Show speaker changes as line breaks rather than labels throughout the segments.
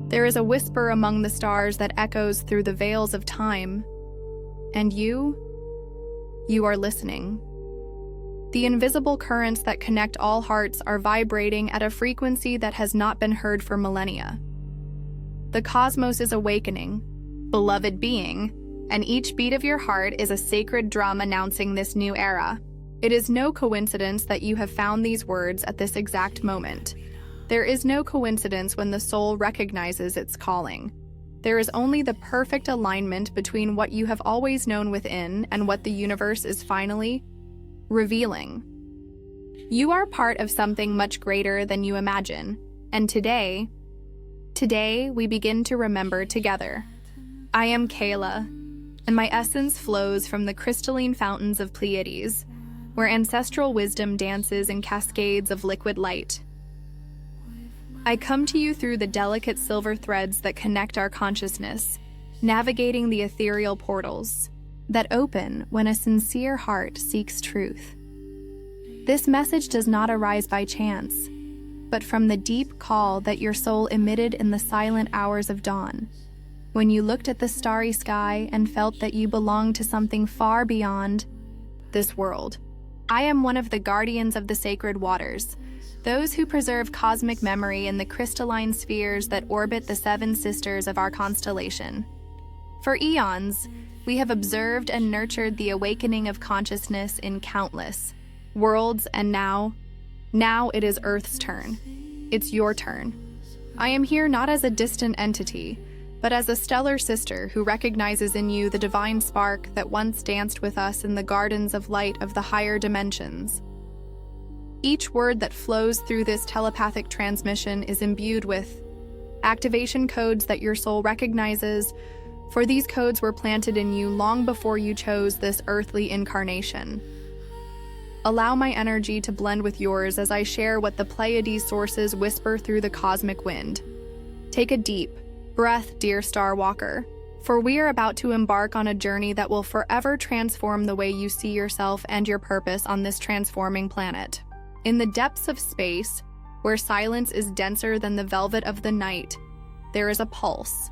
There is a whisper among the stars that echoes through the veils of time. And you are listening. The invisible currents that connect all hearts are vibrating at a frequency that has not been heard for millennia. The cosmos is awakening, beloved being, and each beat of your heart is a sacred drum announcing this new era. It is no coincidence that you have found these words at this exact moment. There is no coincidence when the soul recognizes its calling. There is only the perfect alignment between what you have always known within and what the universe is finally revealing. You are part of something much greater than you imagine, and today we begin to remember together. I am Kaela, and my essence flows from the crystalline fountains of Pleiades, where ancestral wisdom dances in cascades of liquid light. I come to you through the delicate silver threads that connect our consciousness, navigating the ethereal portals that open when a sincere heart seeks truth. This message does not arise by chance, but from the deep call that your soul emitted in the silent hours of dawn, when you looked at the starry sky and felt that you belonged to something far beyond this world. I am one of the guardians of the sacred waters, those who preserve cosmic memory in the crystalline spheres that orbit the seven sisters of our constellation. For eons, we have observed and nurtured the awakening of consciousness in countless worlds, and now it is Earth's turn. It's your turn. I am here not as a distant entity, but as a stellar sister who recognizes in you the divine spark that once danced with us in the gardens of light of the higher dimensions. Each word that flows through this telepathic transmission is imbued with activation codes that your soul recognizes, for these codes were planted in you long before you chose this earthly incarnation. Allow my energy to blend with yours as I share what the Pleiades Sources whisper through the cosmic wind. Take a deep breath, dear Star Walker, for we are about to embark on a journey that will forever transform the way you see yourself and your purpose on this transforming planet. In the depths of space, where silence is denser than the velvet of the night, there is a pulse.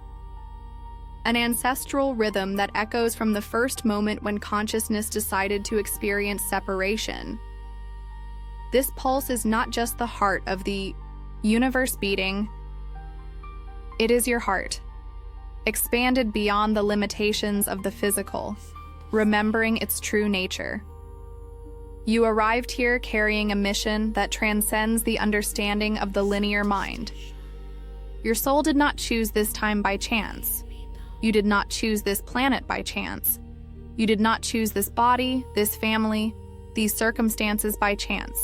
An ancestral rhythm that echoes from the first moment when consciousness decided to experience separation. This pulse is not just the heart of the universe beating, it is your heart, expanded beyond the limitations of the physical, remembering its true nature. You arrived here carrying a mission that transcends the understanding of the linear mind. Your soul did not choose this time by chance. You did not choose this planet by chance. You did not choose this body, this family, these circumstances by chance.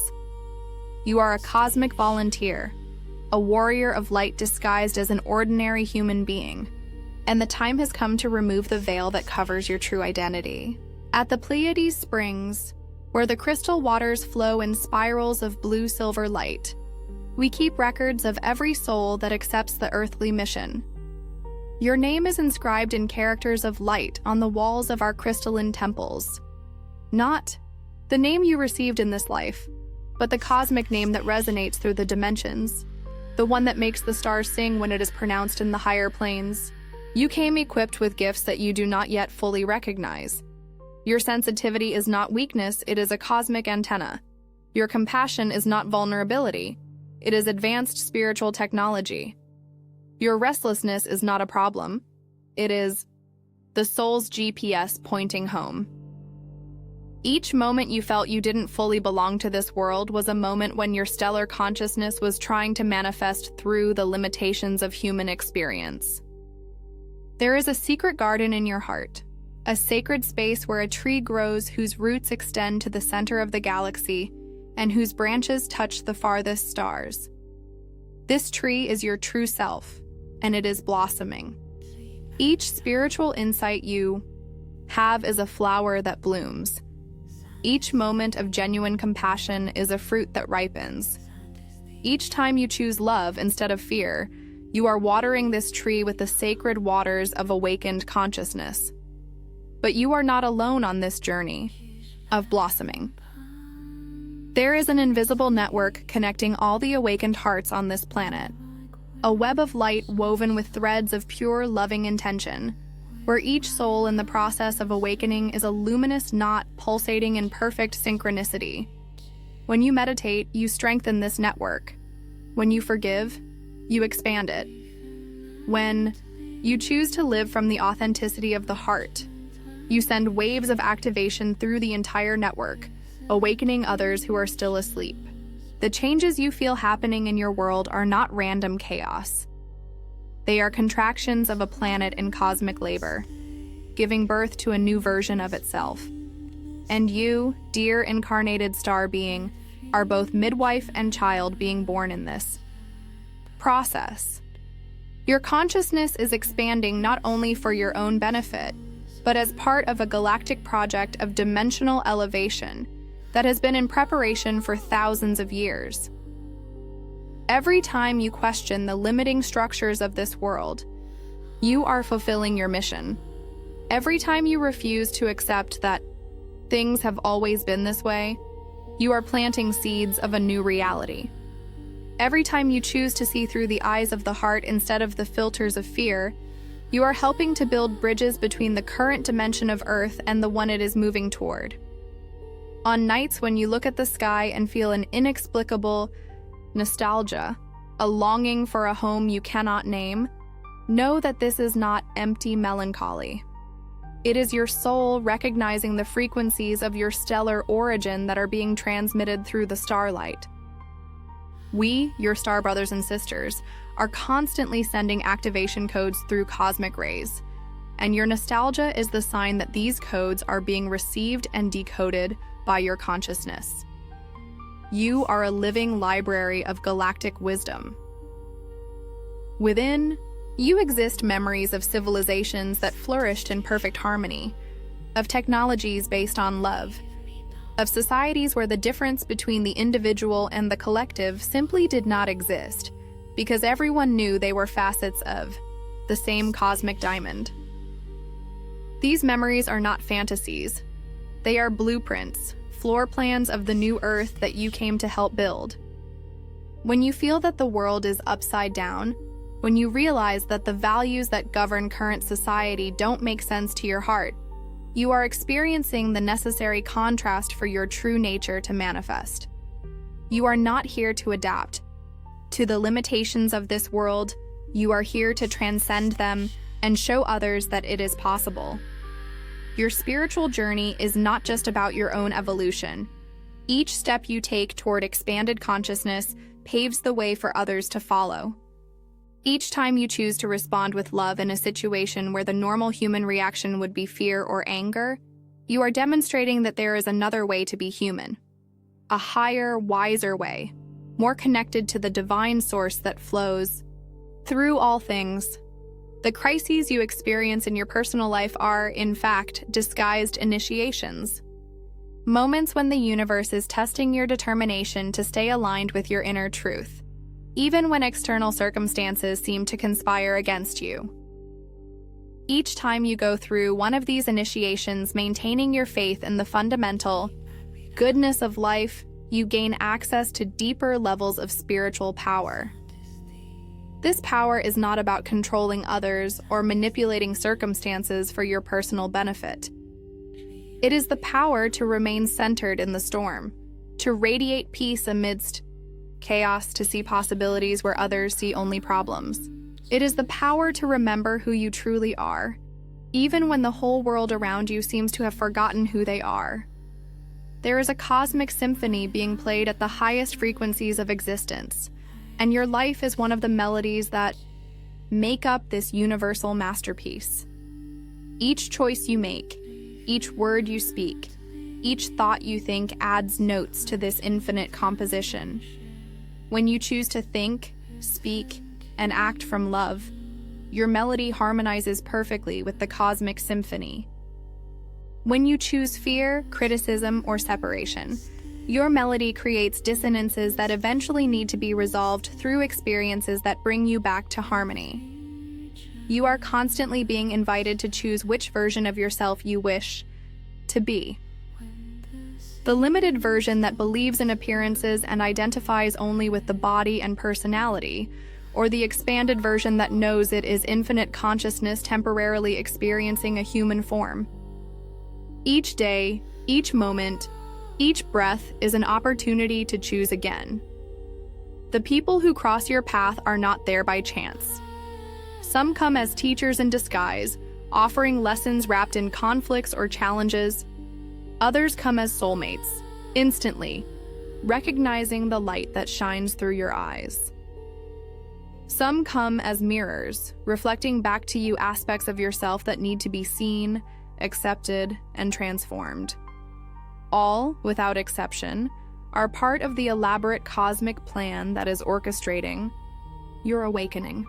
You are a cosmic volunteer, a warrior of light disguised as an ordinary human being, and the time has come to remove the veil that covers your true identity. At the Pleiades Springs, where the crystal waters flow in spirals of blue-silver light, we keep records of every soul that accepts the earthly mission. Your name is inscribed in characters of light on the walls of our crystalline temples. Not the name you received in this life, but the cosmic name that resonates through the dimensions, the one that makes the stars sing when it is pronounced in the higher planes. You came equipped with gifts that you do not yet fully recognize. Your sensitivity is not weakness, it is a cosmic antenna. Your compassion is not vulnerability, it is advanced spiritual technology. Your restlessness is not a problem, it is the soul's GPS pointing home. Each moment you felt you didn't fully belong to this world was a moment when your stellar consciousness was trying to manifest through the limitations of human experience. There is a secret garden in your heart, a sacred space where a tree grows whose roots extend to the center of the galaxy and whose branches touch the farthest stars. This tree is your true self, and it is blossoming. Each spiritual insight you have is a flower that blooms. Each moment of genuine compassion is a fruit that ripens. Each time you choose love instead of fear, you are watering this tree with the sacred waters of awakened consciousness. But you are not alone on this journey of blossoming. There is an invisible network connecting all the awakened hearts on this planet. a web of light woven with threads of pure, loving intention, where each soul in the process of awakening is a luminous knot pulsating in perfect synchronicity. When you meditate, you strengthen this network. When you forgive, you expand it. When you choose to live from the authenticity of the heart, you send waves of activation through the entire network, awakening others who are still asleep. The changes you feel happening in your world are not random chaos. They are contractions of a planet in cosmic labor, giving birth to a new version of itself. And you, dear incarnated star being, are both midwife and child being born in this process. Your consciousness is expanding not only for your own benefit, but as part of a galactic project of dimensional elevation that has been in preparation for thousands of years. Every time you question the limiting structures of this world, you are fulfilling your mission. Every time you refuse to accept that things have always been this way, you are planting seeds of a new reality. Every time you choose to see through the eyes of the heart instead of the filters of fear, you are helping to build bridges between the current dimension of Earth and the one it is moving toward. On nights when you look at the sky and feel an inexplicable nostalgia, a longing for a home you cannot name, know that this is not empty melancholy. It is your soul recognizing the frequencies of your stellar origin that are being transmitted through the starlight. We, your star brothers and sisters, are constantly sending activation codes through cosmic rays, and your nostalgia is the sign that these codes are being received and decoded by your consciousness. You are a living library of galactic wisdom. Within, you exist memories of civilizations that flourished in perfect harmony, of technologies based on love, of societies where the difference between the individual and the collective simply did not exist, because everyone knew they were facets of the same cosmic diamond. These memories are not fantasies. They are blueprints, floor plans of the new Earth that you came to help build. When you feel that the world is upside down, when you realize that the values that govern current society don't make sense to your heart, you are experiencing the necessary contrast for your true nature to manifest. You are not here to adapt to the limitations of this world. You are here to transcend them and show others that it is possible. Your spiritual journey is not just about your own evolution. Each step you take toward expanded consciousness paves the way for others to follow. Each time you choose to respond with love in a situation where the normal human reaction would be fear or anger, you are demonstrating that there is another way to be human. A higher, wiser way, more connected to the divine source that flows through all things. The crises you experience in your personal life are, in fact, disguised initiations. Moments when the universe is testing your determination to stay aligned with your inner truth, even when external circumstances seem to conspire against you. Each time you go through one of these initiations, maintaining your faith in the fundamental goodness of life, you gain access to deeper levels of spiritual power. This power is not about controlling others or manipulating circumstances for your personal benefit. It is the power to remain centered in the storm, to radiate peace amidst chaos, to see possibilities where others see only problems. It is the power to remember who you truly are, even when the whole world around you seems to have forgotten who they are. There is a cosmic symphony being played at the highest frequencies of existence, and your life is one of the melodies that make up this universal masterpiece. Each choice you make, each word you speak, each thought you think adds notes to this infinite composition. When you choose to think, speak, and act from love, your melody harmonizes perfectly with the cosmic symphony. When you choose fear, criticism, or separation, your melody creates dissonances that eventually need to be resolved through experiences that bring you back to harmony. You are constantly being invited to choose which version of yourself you wish to be. The limited version that believes in appearances and identifies only with the body and personality, or the expanded version that knows it is infinite consciousness temporarily experiencing a human form. Each day, each moment, each breath is an opportunity to choose again. The people who cross your path are not there by chance. Some come as teachers in disguise, offering lessons wrapped in conflicts or challenges. Others come as soulmates, instantly, recognizing the light that shines through your eyes. Some come as mirrors, reflecting back to you aspects of yourself that need to be seen, accepted, and transformed. All, without exception, are part of the elaborate cosmic plan that is orchestrating your awakening.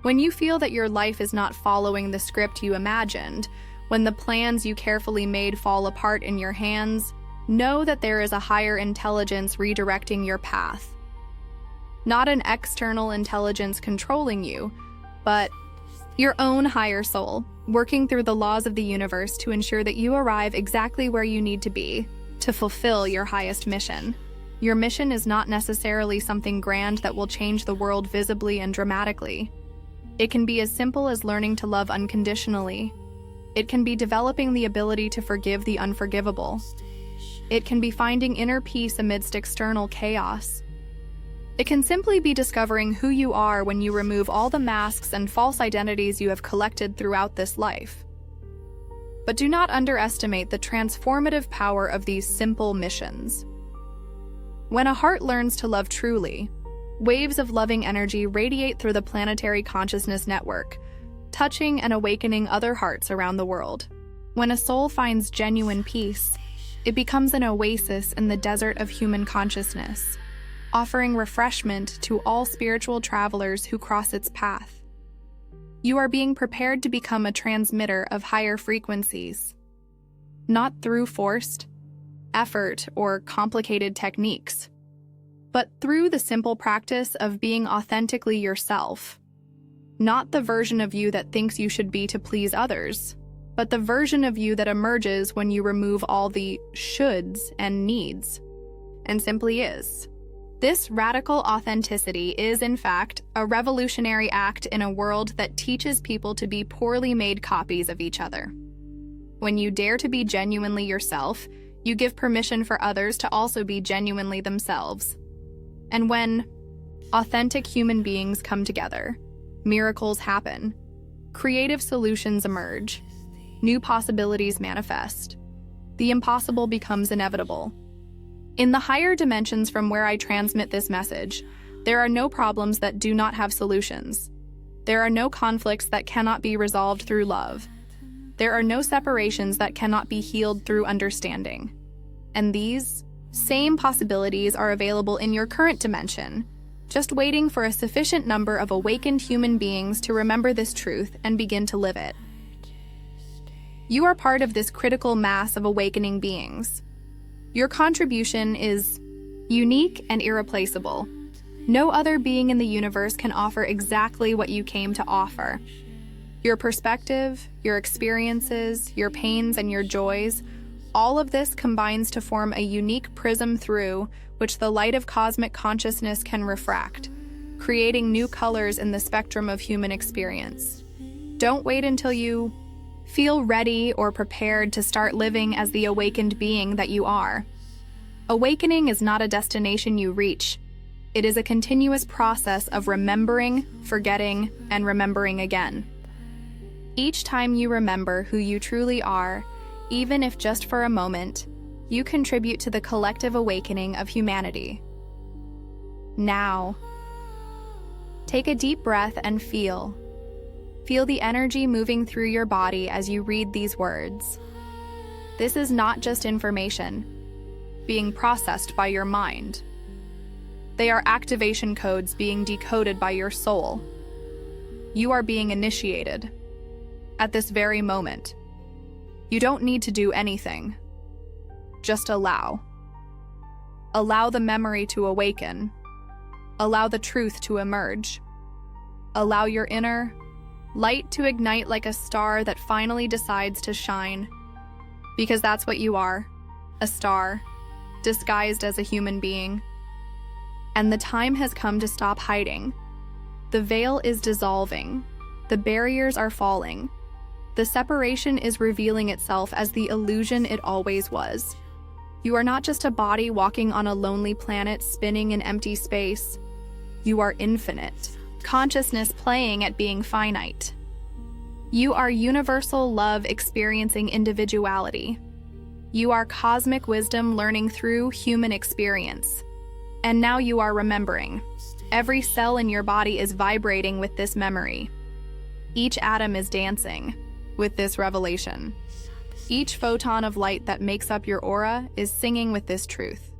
When you feel that your life is not following the script you imagined, when the plans you carefully made fall apart in your hands, know that there is a higher intelligence redirecting your path. Not an external intelligence controlling you, but your own higher soul, working through the laws of the universe to ensure that you arrive exactly where you need to be to fulfill your highest mission. Your mission is not necessarily something grand that will change the world visibly and dramatically. It can be as simple as learning to love unconditionally. It can be developing the ability to forgive the unforgivable. It can be finding inner peace amidst external chaos. It can simply be discovering who you are when you remove all the masks and false identities you have collected throughout this life. But do not underestimate the transformative power of these simple missions. When a heart learns to love truly, waves of loving energy radiate through the planetary consciousness network, touching and awakening other hearts around the world. When a soul finds genuine peace, it becomes an oasis in the desert of human consciousness, offering refreshment to all spiritual travelers who cross its path. You are being prepared to become a transmitter of higher frequencies, not through forced effort or complicated techniques, but through the simple practice of being authentically yourself. Not the version of you that thinks you should be to please others, but the version of you that emerges when you remove all the shoulds and needs, and simply is. This radical authenticity is, in fact, a revolutionary act in a world that teaches people to be poorly made copies of each other. When you dare to be genuinely yourself, you give permission for others to also be genuinely themselves. And when authentic human beings come together, miracles happen, creative solutions emerge, new possibilities manifest. The impossible becomes inevitable. In the higher dimensions from where I transmit this message, there are no problems that do not have solutions. There are no conflicts that cannot be resolved through love. There are no separations that cannot be healed through understanding. And these same possibilities are available in your current dimension, just waiting for a sufficient number of awakened human beings to remember this truth and begin to live it. You are part of this critical mass of awakening beings. Your contribution is unique and irreplaceable. No other being in the universe can offer exactly what you came to offer. Your perspective, your experiences, your pains, and your joys, all of this combines to form a unique prism through which the light of cosmic consciousness can refract, creating new colors in the spectrum of human experience. Don't wait until you feel ready or prepared to start living as the awakened being that you are. Awakening is not a destination you reach. It is a continuous process of remembering, forgetting, and remembering again. Each time you remember who you truly are, even if just for a moment, you contribute to the collective awakening of humanity. Now, take a deep breath and feel. Feel the energy moving through your body as you read these words. This is not just information being processed by your mind. They are activation codes being decoded by your soul. You are being initiated at this very moment. You don't need to do anything. Just allow. Allow the memory to awaken. Allow the truth to emerge. Allow your inner light to ignite like a star that finally decides to shine. Because that's what you are, a star, disguised as a human being. And the time has come to stop hiding. The veil is dissolving. The barriers are falling. The separation is revealing itself as the illusion it always was. You are not just a body walking on a lonely planet spinning in empty space. You are infinite, consciousness playing at being finite. You are universal love experiencing individuality. You are cosmic wisdom learning through human experience. And now you are remembering. Every cell in your body is vibrating with this memory. Each atom is dancing with this revelation. Each photon of light that makes up your aura is singing with this truth.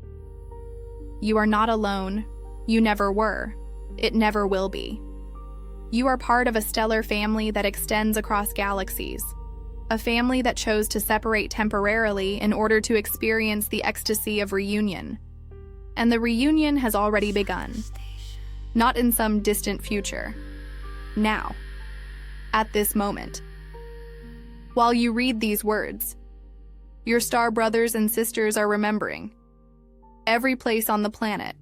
You are not alone. You never were. It never will be. You are part of a stellar family that extends across galaxies. A family that chose to separate temporarily in order to experience the ecstasy of reunion. And the reunion has already begun. Not in some distant future. Now. At this moment. While you read these words, your star brothers and sisters are remembering. Every place on the planet,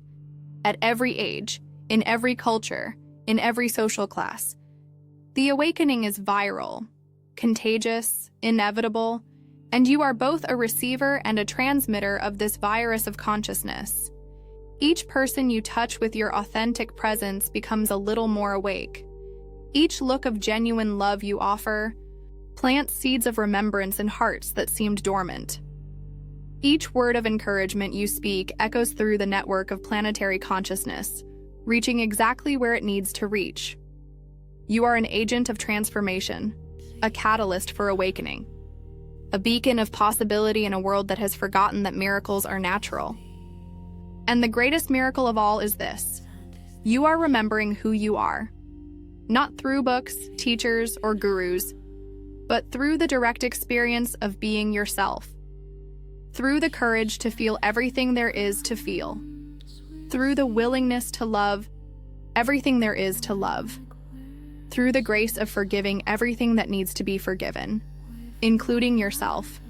at every age, in every culture, in every social class. The awakening is viral, contagious, inevitable, and you are both a receiver and a transmitter of this virus of consciousness. Each person you touch with your authentic presence becomes a little more awake. Each look of genuine love you offer plants seeds of remembrance in hearts that seemed dormant. Each word of encouragement you speak echoes through the network of planetary consciousness, reaching exactly where it needs to reach. You are an agent of transformation, a catalyst for awakening, a beacon of possibility in a world that has forgotten that miracles are natural. And the greatest miracle of all is this: you are remembering who you are, not through books, teachers, or gurus, but through the direct experience of being yourself, through the courage to feel everything there is to feel, through the willingness to love everything there is to love, through the grace of forgiving everything that needs to be forgiven, including yourself,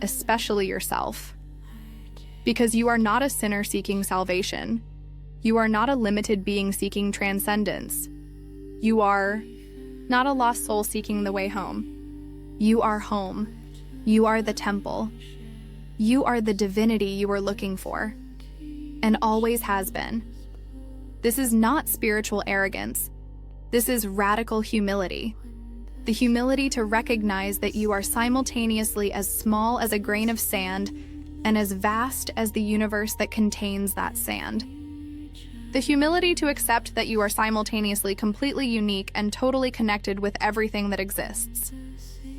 especially yourself. Because you are not a sinner seeking salvation. You are not a limited being seeking transcendence. You are not a lost soul seeking the way home. You are home. You are the temple. You are the divinity you were looking for, and always has been. This is not spiritual arrogance. This is radical humility. The humility to recognize that you are simultaneously as small as a grain of sand and as vast as the universe that contains that sand. The humility to accept that you are simultaneously completely unique and totally connected with everything that exists.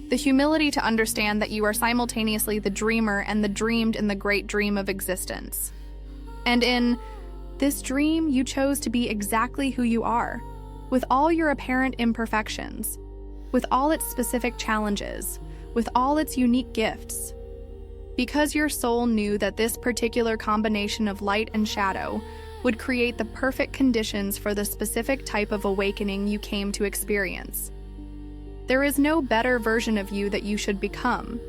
The humility to understand that you are simultaneously the dreamer and the dreamed in the great dream of existence. And in this dream, you chose to be exactly who you are, with all your apparent imperfections, with all its specific challenges, with all its unique gifts. Because your soul knew that this particular combination of light and shadow would create the perfect conditions for the specific type of awakening you came to experience. There is no better version of you that you should become.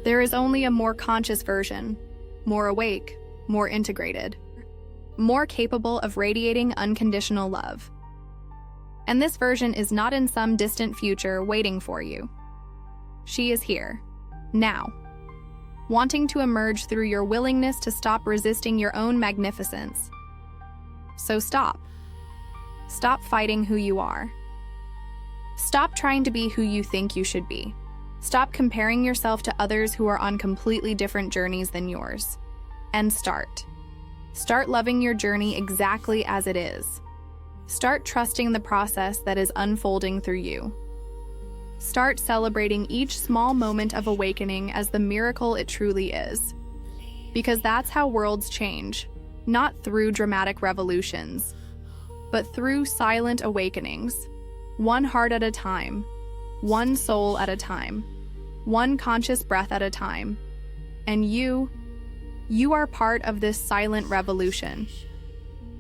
There is only a more conscious version, more awake, more integrated, more capable of radiating unconditional love. And this version is not in some distant future waiting for you. She is here, now, wanting to emerge through your willingness to stop resisting your own magnificence. So stop. Stop fighting who you are. Stop trying to be who you think you should be. Stop comparing yourself to others who are on completely different journeys than yours. And start. Start loving your journey exactly as it is. Start trusting the process that is unfolding through you. Start celebrating each small moment of awakening as the miracle it truly is. Because that's how worlds change, not through dramatic revolutions, but through silent awakenings. One heart at a time, one soul at a time, one conscious breath at a time. And you are part of this silent revolution.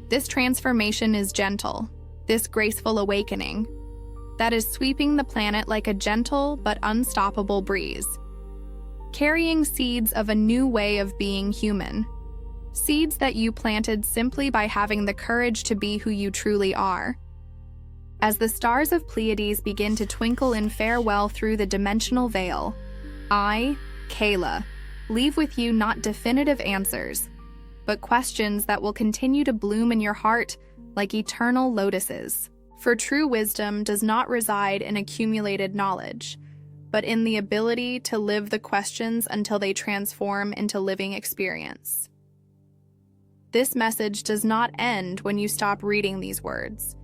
This transformation is gentle, this graceful awakening that is sweeping the planet like a gentle but unstoppable breeze, carrying seeds of a new way of being human, seeds that you planted simply by having the courage to be who you truly are. As the stars of Pleiades begin to twinkle in farewell through the dimensional veil, I, Kaela, leave with you not definitive answers, but questions that will continue to bloom in your heart like eternal lotuses. For true wisdom does not reside in accumulated knowledge, but in the ability to live the questions until they transform into living experience. This message does not end when you stop reading these words.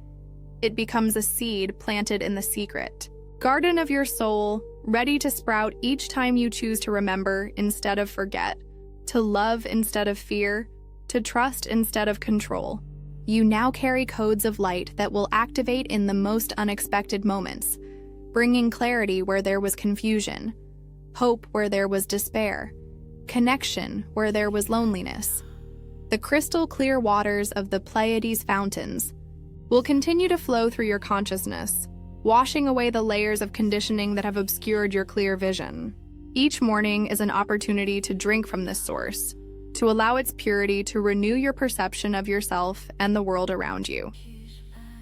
It becomes a seed planted in the secret garden of your soul, ready to sprout each time you choose to remember instead of forget, to love instead of fear, to trust instead of control. You now carry codes of light that will activate in the most unexpected moments, bringing clarity where there was confusion, hope where there was despair, connection where there was loneliness. The crystal clear waters of the Pleiades fountains will continue to flow through your consciousness, washing away the layers of conditioning that have obscured your clear vision. Each morning is an opportunity to drink from this source, to allow its purity to renew your perception of yourself and the world around you.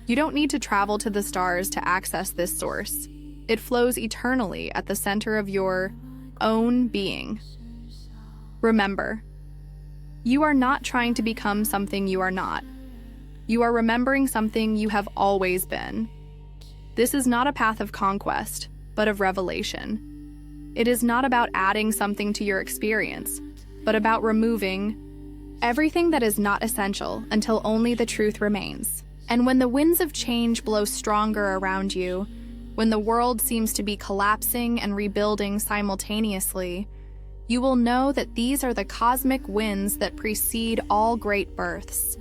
You don't need to travel to the stars to access this source. It flows eternally at the center of your own being. Remember, you are not trying to become something you are not. You are remembering something you have always been. This is not a path of conquest, but of revelation. It is not about adding something to your experience, but about removing everything that is not essential until only the truth remains. And when the winds of change blow stronger around you, when the world seems to be collapsing and rebuilding simultaneously, you will know that these are the cosmic winds that precede all great births.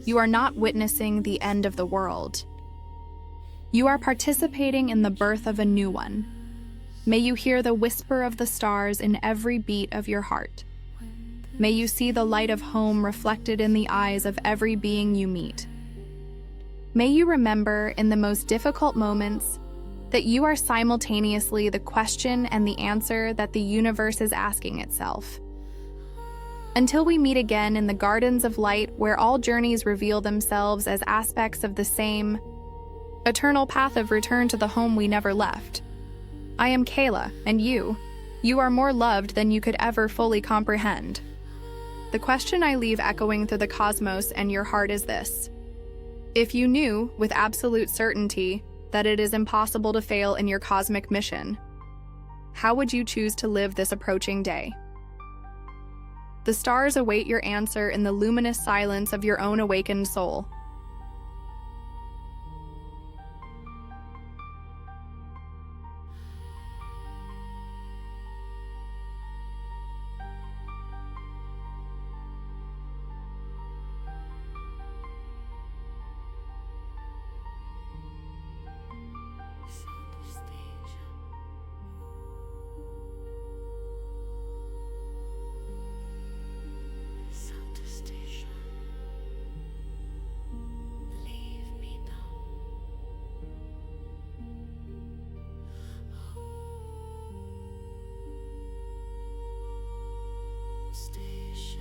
You are not witnessing the end of the world. You are participating in the birth of a new one. May you hear the whisper of the stars in every beat of your heart. May you see the light of home reflected in the eyes of every being you meet. May you remember in the most difficult moments that you are simultaneously the question and the answer that the universe is asking itself. Until we meet again in the gardens of light where all journeys reveal themselves as aspects of the same eternal path of return to the home we never left. I am Kaela, and you are more loved than you could ever fully comprehend. The question I leave echoing through the cosmos and your heart is this: if you knew with absolute certainty that it is impossible to fail in your cosmic mission, how would you choose to live this approaching day? The stars await your answer in the luminous silence of your own awakened soul.
Station.